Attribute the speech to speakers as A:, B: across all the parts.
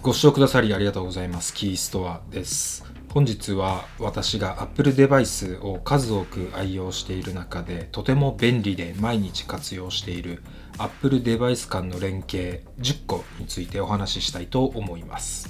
A: ご視聴くださりありがとうございます。キーストアです。本日は私が Apple デバイスを数多く愛用している中でとても便利で毎日活用している Apple デバイス間の連携10個についてお話ししたいと思います。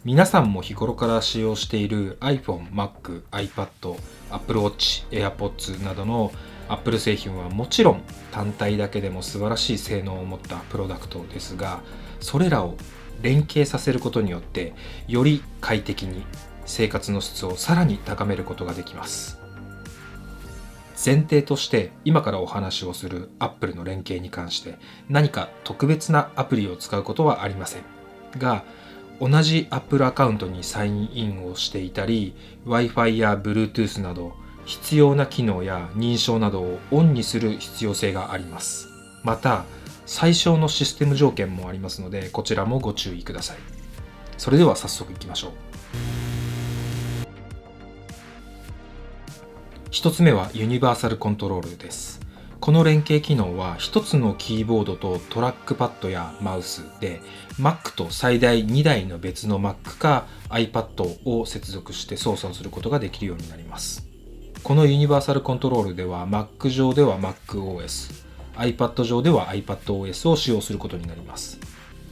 A: 皆さんも日頃から使用している iPhone、Mac、iPad、Apple Watch、AirPods などの Apple 製品はもちろん単体だけでも素晴らしい性能を持ったプロダクトですが、それらを連携させることによってより快適に生活の質をさらに高めることができます。前提として今からお話をする Apple の連携に関して何か特別なアプリを使うことはありませんが、同じ Apple アカウントにサインインをしていたり Wi-Fi や Bluetooth など必要な機能や認証などをオンにする必要性があります。また最小のシステム条件もありますので、こちらもご注意ください。それでは早速いきましょう。一つ目はユニバーサルコントロールです。この連携機能は一つのキーボードとトラックパッドやマウスで Mac と最大2台の別の Mac か iPad を接続して操作することができるようになります。このユニバーサルコントロールでは Mac 上では MacOS、iPad 上では iPadOS を使用することになります。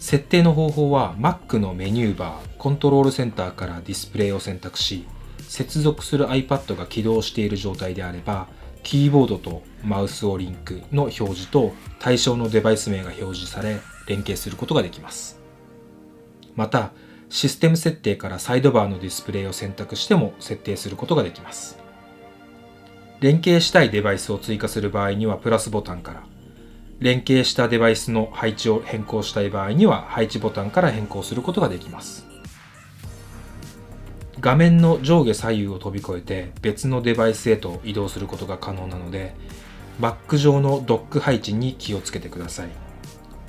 A: 設定の方法は Mac のメニューバー、コントロールセンターからディスプレイを選択し、接続する iPad が起動している状態であれば、キーボードとマウスをリンクの表示と対象のデバイス名が表示され、連携することができます。また、システム設定からサイドバーのディスプレイを選択しても設定することができます。連携したいデバイスを追加する場合にはプラスボタンから、連携したデバイスの配置を変更したい場合には配置ボタンから変更することができます。画面の上下左右を飛び越えて別のデバイスへと移動することが可能なので、Mac 上のドック配置に気をつけてください。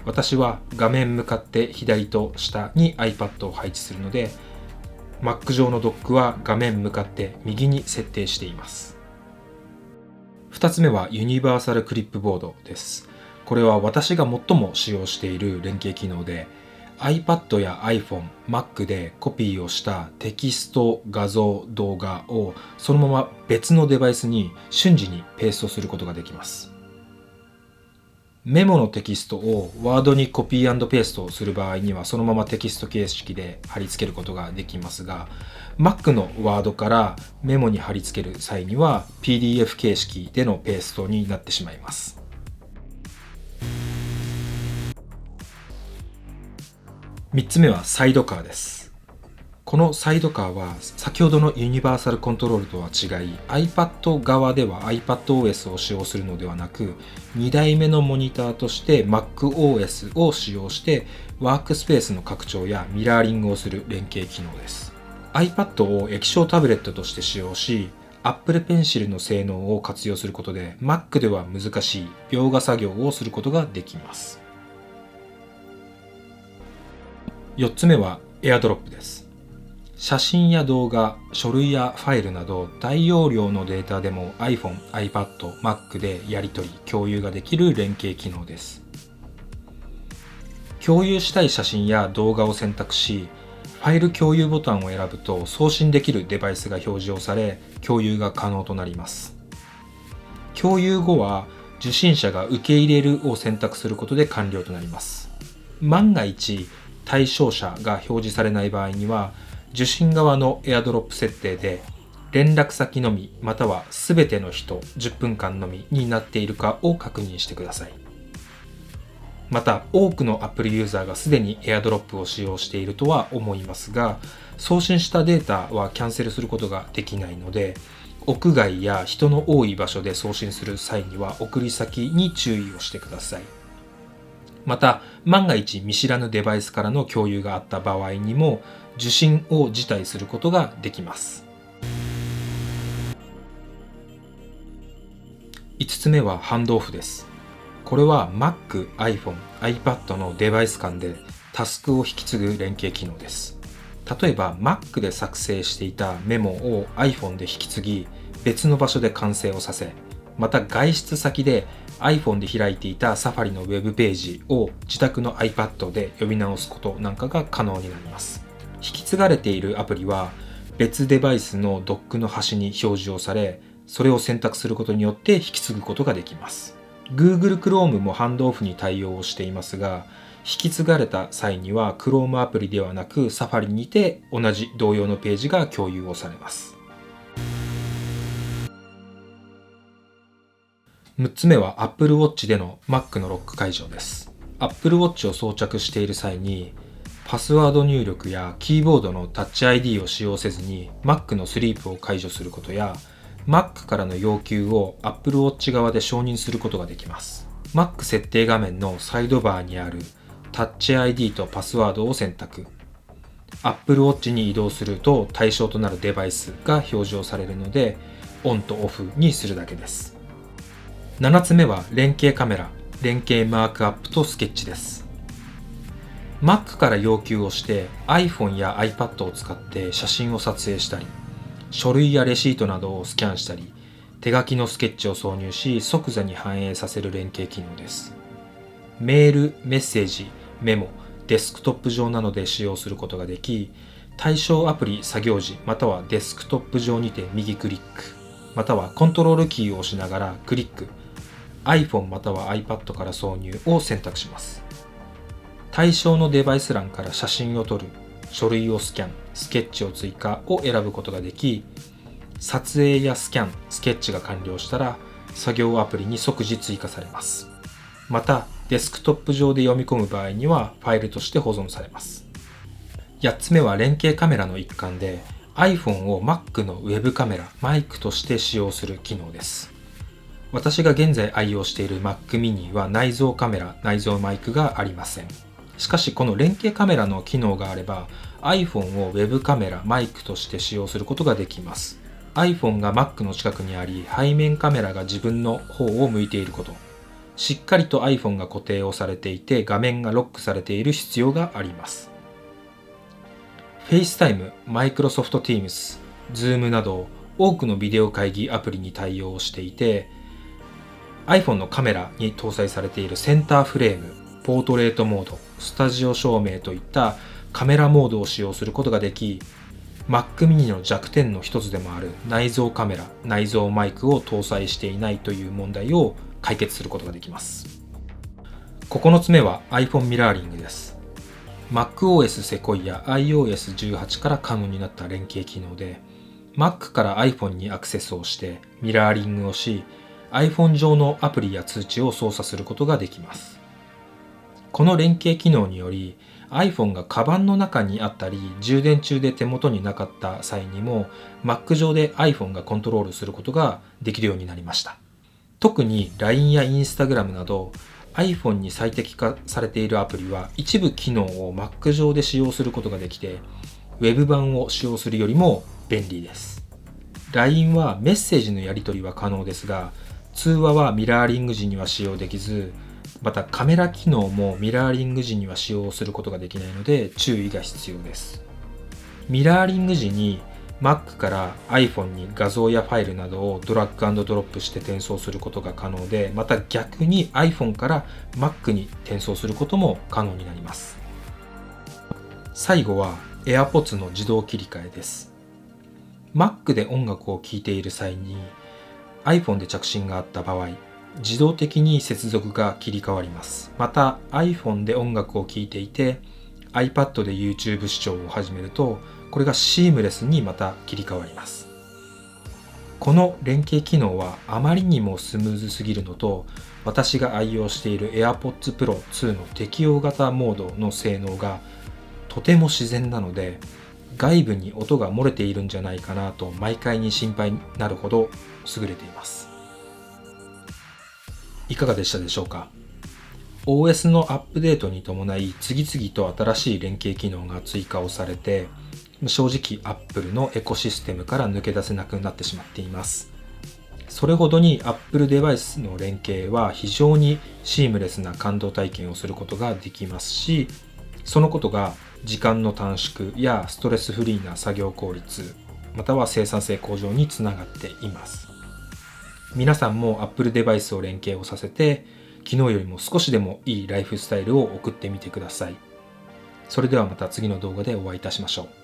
A: 私は画面向かって左と下に iPad を配置するので、Mac 上のドックは画面向かって右に設定しています。2つ目はユニバーサルクリップボードです。これは私が最も使用している連携機能で、iPad や iPhone、Mac でコピーをしたテキスト、画像、動画をそのまま別のデバイスに瞬時にペーストすることができます。メモのテキストを Word にコピー&ペーストする場合にはそのままテキスト形式で貼り付けることができますが、Mac の Word からメモに貼り付ける際には PDF 形式でのペーストになってしまいます。3つ目はサイドカーです。このサイドカーは先ほどのユニバーサルコントロールとは違い、 iPad 側では iPadOS を使用するのではなく、2台目のモニターとして MacOS を使用してワークスペースの拡張やミラーリングをする連携機能です。 iPad を液晶タブレットとして使用し、 Apple Pencil の性能を活用することで Mac では難しい描画作業をすることができます。4つ目は AirDrop です。写真や動画、書類やファイルなど大容量のデータでも iPhone、iPad、Mac でやり取り、共有ができる連携機能です。共有したい写真や動画を選択し、ファイル共有ボタンを選ぶと送信できるデバイスが表示をされ、共有が可能となります。共有後は受信者が受け入れるを選択することで完了となります。万が一対象者が表示されない場合には、受信側の AirDrop 設定で連絡先のみまたは全ての人10分間のみになっているかを確認してください。また多くの Apple ユーザーがすでに AirDrop を使用しているとは思いますが、送信したデータはキャンセルすることができないので、屋外や人の多い場所で送信する際には送り先に注意をしてください。また万が一見知らぬデバイスからの共有があった場合にも受信を辞退することができます。5つ目はハンドオフです。これは Mac、iPhone、iPad のデバイス間でタスクを引き継ぐ連携機能です。例えば Mac で作成していたメモを iPhone で引き継ぎ、別の場所で完成をさせ、また外出先で iPhone で開いていた Safari のウェブページを自宅の iPad で読み直すことなんかが可能になります。引き継がれているアプリは別デバイスのドックの端に表示をされ、それを選択することによって引き継ぐことができます。Google Chrome もハンドオフに対応をしていますが、引き継がれた際には Chrome アプリではなく Safari にて同じ同様のページが共有をされます。6つ目は Apple Watch での Mac のロック解除です。Apple Watch を装着している際にパスワード入力やキーボードのタッチ ID を使用せずに Mac のスリープを解除することや Mac からの要求を Apple Watch 側で承認することができます。Mac 設定画面のサイドバーにあるタッチ ID とパスワードを選択。Apple Watch に移動すると対象となるデバイスが表示をされるので、オンとオフにするだけです。7つ目は連携カメラ、連携マークアップとスケッチです。Mac から要求をして iPhone や iPad を使って写真を撮影したり、書類やレシートなどをスキャンしたり、手書きのスケッチを挿入し即座に反映させる連携機能です。メール、メッセージ、メモ、デスクトップ上などで使用することができ、対象アプリ作業時またはデスクトップ上にて右クリック、またはコントロールキーを押しながらクリック、iPhone または iPad から挿入を選択します。対象のデバイス欄から写真を撮る、書類をスキャン、スケッチを追加を選ぶことができ、撮影やスキャン、スケッチが完了したら作業アプリに即時追加されます。また、デスクトップ上で読み込む場合にはファイルとして保存されます。8つ目は連携カメラの一環で iPhone を Mac のウェブカメラ、マイクとして使用する機能です。私が現在愛用している Mac mini は内蔵カメラ、内蔵マイクがありません。しかしこの連携カメラの機能があれば iPhone をウェブカメラ、マイクとして使用することができます。iPhone が Mac の近くにあり、背面カメラが自分の方を向いていること、しっかりと iPhone が固定をされていて画面がロックされている必要があります。FaceTime、Microsoft Teams、Zoom など多くのビデオ会議アプリに対応していて、iPhone のカメラに搭載されているセンターフレーム、ポートレートモード、スタジオ照明といったカメラモードを使用することができ、Mac mini の弱点の一つでもある内蔵カメラ、内蔵マイクを搭載していないという問題を解決することができます。9つ目は iPhone ミラーリングです。MacOS Sequoia iOS18 から可能になった連携機能で、Mac から iPhone にアクセスをしてミラーリングをし、iPhone 上のアプリや通知を操作することができます。この連携機能により iPhone がカバンの中にあったり充電中で手元になかった際にも Mac 上で iPhone がコントロールすることができるようになりました。特に LINE や Instagram など iPhone に最適化されているアプリは一部機能を Mac 上で使用することができて Web 版を使用するよりも便利です。 LINE はメッセージのやり取りは可能ですが、通話はミラーリング時には使用できず、またカメラ機能もミラーリング時には使用することができないので注意が必要です。ミラーリング時に Mac から iPhone に画像やファイルなどをドラッグ&ドロップして転送することが可能で、また逆に iPhone から Mac に転送することも可能になります。最後は AirPods の自動切り替えです。Mac で音楽を聴いている際に iPhone で着信があった場合、自動的に接続が切り替わります。また iPhone で音楽を聴いていて iPad で YouTube 視聴を始めると、これがシームレスにまた切り替わります。この連携機能はあまりにもスムーズすぎるのと、私が愛用している AirPods Pro 2の適用型モードの性能がとても自然なので、外部に音が漏れているんじゃないかなと毎回に心配になるほど優れています。いかがでしたでしょうか。 OS のアップデートに伴い次々と新しい連携機能が追加をされて、正直 Apple のエコシステムから抜け出せなくなってしまっています。それほどに Apple デバイスの連携は非常にシームレスな感動体験をすることができますし、そのことが時間の短縮やストレスフリーな作業効率、または生産性向上につながっています。皆さんも Apple デバイスを連携をさせて、昨日よりも少しでもいいライフスタイルを送ってみてください。それではまた次の動画でお会いいたしましょう。